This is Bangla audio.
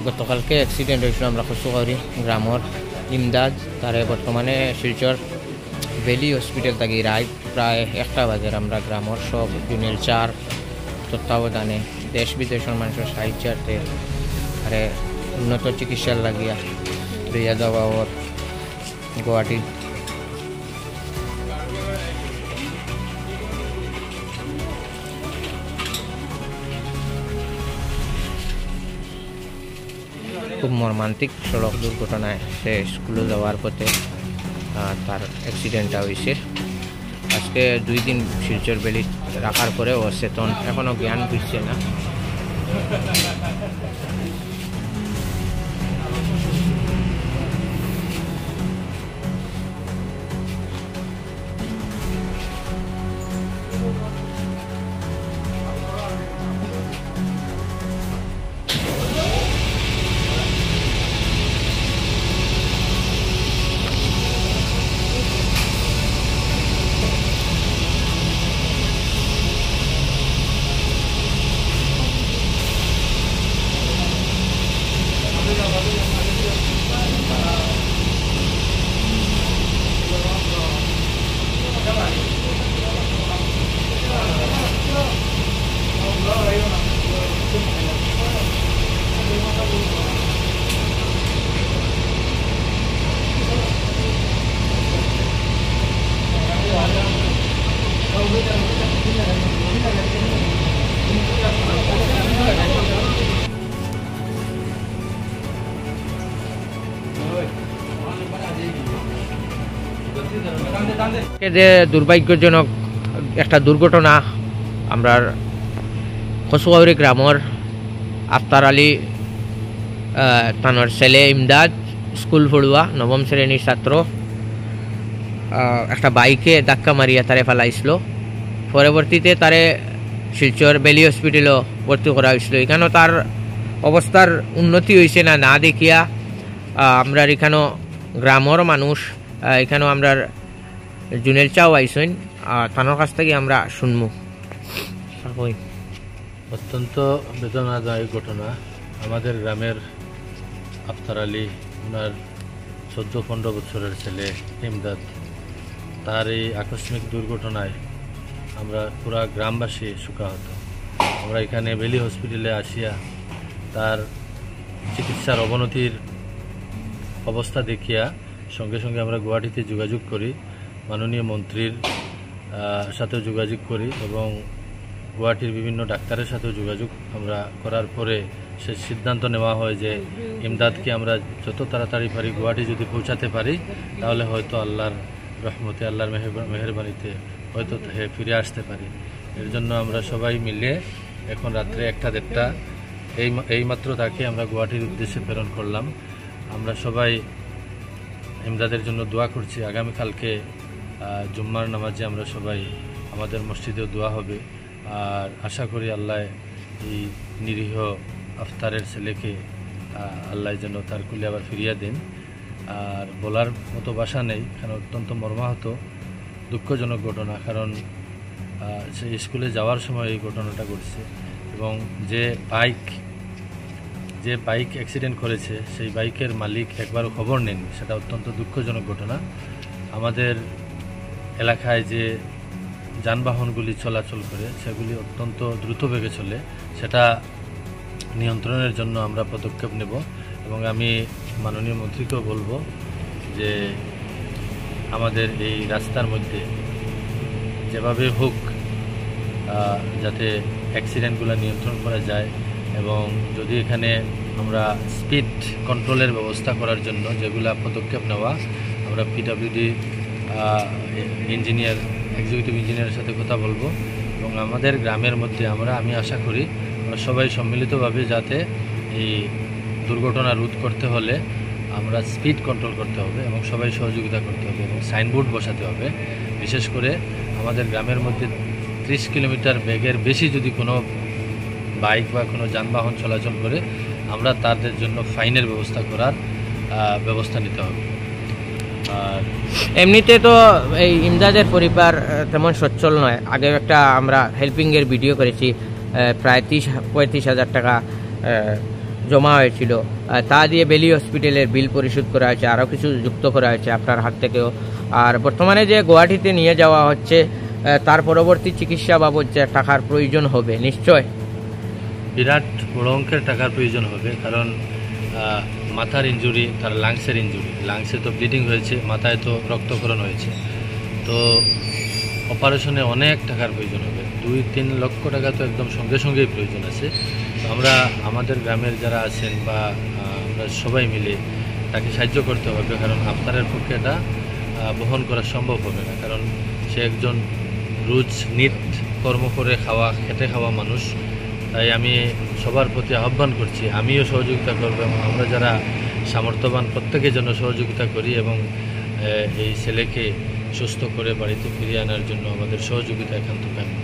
গতকালকে অ্যাক্সিডেন্ট হয়েছিল আমরা কচুকাউরি গ্রামের ইমদাদ তারে বর্তমানে শিলচর ভ্যালি হসপিটাল থাকি রাত প্রায় 1টা বাজে আমরা গ্রামের সব জুনিয়র 4 তত্ত্বাবধানে দেশ বিদেশের মানুষের সাহায্যার্থে আরে উন্নত চিকিৎসার লাগিয়া লইয়া যাওয়া ওর গুয়াহাটি খুব মর্মান্তিক সড়ক দুর্ঘটনায় সে স্কুলে যাওয়ার পথে তার অ্যাক্সিডেন্টটা হয়েছে। আজকে 2 দিন শিলচর ভ্যালি রাখার পরে ও চেতন এখনও জ্ঞান ফিরছে না। যে দুর্ভাগ্যজনক একটা দুর্ঘটনা আমরা কচুকাউরি গ্রামের আফতার আলী তানোর ছেলে ইমদাদ স্কুল পড়ুয়া 9ম শ্রেণীর ছাত্র একটা বাইকে ধাক্কা মারিয়া তারে ফেলাইছিল। পরবর্তীতে তারে শিলচর ভ্যালি হসপিটালও ভর্তি করা হয়েছিল। এখানেও তার অবস্থার উন্নতি হয়েছে না না দেখিয়া আমরা এখানেও গ্রামের মানুষ এখানেও আমরা জুনেল চাও আইসেন তানোর কাছ থেকে আমরা শুনবো। অত্যন্ত বেদনাদায়ক ঘটনা। আমাদের গ্রামের আফতার আলী ওনার 14-15 বছরের ছেলে ইমদাদ, তার এই আকস্মিক দুর্ঘটনায় আমরা পুরা গ্রামবাসী শোকাহত। আমরা এখানে ভ্যালি হসপিটালে আসিয়া তার চিকিৎসার অবনতির অবস্থা দেখিয়া সঙ্গে সঙ্গে আমরা গুয়াহাটিতে যোগাযোগ করি, মাননীয় মন্ত্রীর সাথেও যোগাযোগ করি এবং গুয়াহাটির বিভিন্ন ডাক্তারের সাথেও যোগাযোগ আমরা করার পরে সে সিদ্ধান্ত নেওয়া হয় যে ইমদাদকে আমরা যত তাড়াতাড়ি পারি গুয়াহাটি যদি পৌঁছাতে পারি তাহলে হয়তো আল্লাহর রহমতে আল্লাহর মেহেরবানিতে হয়তো ফিরে আসতে পারি। এর জন্য আমরা সবাই মিলে এখন রাত্রে 1টা-1:30 এইমাত্র তাকে আমরা গুয়াহাটির উদ্দেশ্যে প্রেরণ করলাম। আমরা সবাই ইমদাদের জন্য দোয়া করছি। আগামীকালকে জুম্মার নামাজে আমরা সবাই আমাদের মসজিদেও দোয়া হবে। আর আশা করি আল্লাহ এই নিরীহ আফতারের ছেলেকে আল্লাহ যেন তার কুলে আবার ফিরিয়ে দেন। আর বলার মতো ভাষা নেই, কারণ অত্যন্ত মর্মাহত দুঃখজনক ঘটনা। কারণ সে স্কুলে যাওয়ার সময় এই ঘটনাটা ঘটছে এবং যে বাইক অ্যাক্সিডেন্ট করেছে সেই বাইকের মালিক একবারও খবর নেন, সেটা অত্যন্ত দুঃখজনক ঘটনা। আমাদের এলাকায় যে যানবাহনগুলি চলাচল করে সেগুলি অত্যন্ত দ্রুতবেগে চলে, সেটা নিয়ন্ত্রণের জন্য আমরা পদক্ষেপ নেব এবং আমি মাননীয় মন্ত্রীকেও বলবো যে আমাদের এই রাস্তার মধ্যে যেভাবে হোক যাতে অ্যাক্সিডেন্টগুলো নিয়ন্ত্রণ করা যায় এবং যদি এখানে আমরা স্পিড কন্ট্রোলের ব্যবস্থা করার জন্য যেগুলো পদক্ষেপ নেওয়া, আমরা পিডব্লিউডি এক্সিকিউটিভ ইঞ্জিনিয়ারের সাথে কথা বলবো এবং আমাদের গ্রামের মধ্যে আমি আশা করি আমরা সবাই সম্মিলিতভাবে যাতে এই দুর্ঘটনা রোধ করতে হলে আমরা স্পিড কন্ট্রোল করতে হবে এবং সবাই সহযোগিতা করতে হবে এবং সাইনবোর্ড বসাতে হবে। বিশেষ করে আমাদের গ্রামের মধ্যে 30 কিলোমিটার বেগের বেশি যদি কোনো বাইক বা কোনো যানবাহন চলাচল করে আমরা তাদের জন্য ফাইনের ব্যবস্থা নিতে হবে। আর এমনিতে তো এই ইমদাদের পরিবার তেমন সচ্ছল নয়। আগে একটা আমরা হেল্পিংয়ের ভিডিও করেছি, প্রায় 35,000 টাকা জমা হয়েছিল তা দিয়ে বেলি হসপিটালের বিল পরিশোধ করা হয়েছে, আরও কিছু যুক্ত করা হয়েছে আপনার হাত থেকেও। আর বর্তমানে যে গুয়াহাটিতে নিয়ে যাওয়া হচ্ছে তার পরবর্তী চিকিৎসা বাবদ যে টাকার প্রয়োজন হবে নিশ্চয় বিরাট বড় অঙ্কের টাকার প্রয়োজন হবে, কারণ মাথার ইনজুরি, তার লাংসের ইনজুরি, লাংসে তো ব্লিডিং হয়েছে, মাথায় তো রক্তক্ষরণ হয়েছে, তো অপারেশনে অনেক টাকার প্রয়োজন হবে। 2-3 লক্ষ টাকা তো একদম সঙ্গে সঙ্গেই প্রয়োজন আছে। তো আমরা আমাদের গ্রামের যারা আছেন বা আমরা সবাই মিলে তাকে সাহায্য করতে হবে, কারণ আপনার পক্ষে এটা বহন করা সম্ভব হবে না, কারণ সে একজন রোজ নিত কর্ম করে খেটে খাওয়া মানুষ। তাই আমি সবার প্রতি আহ্বান করছি, আমিও সহযোগিতা করব এবং আমরা যারা সামর্থ্যবান প্রত্যেকের জন্য সহযোগিতা করি এবং এই ছেলেকে সুস্থ করে বাড়িতে ফিরিয়ে আনার জন্য আমাদের সহযোগিতা একান্ত কাম্য।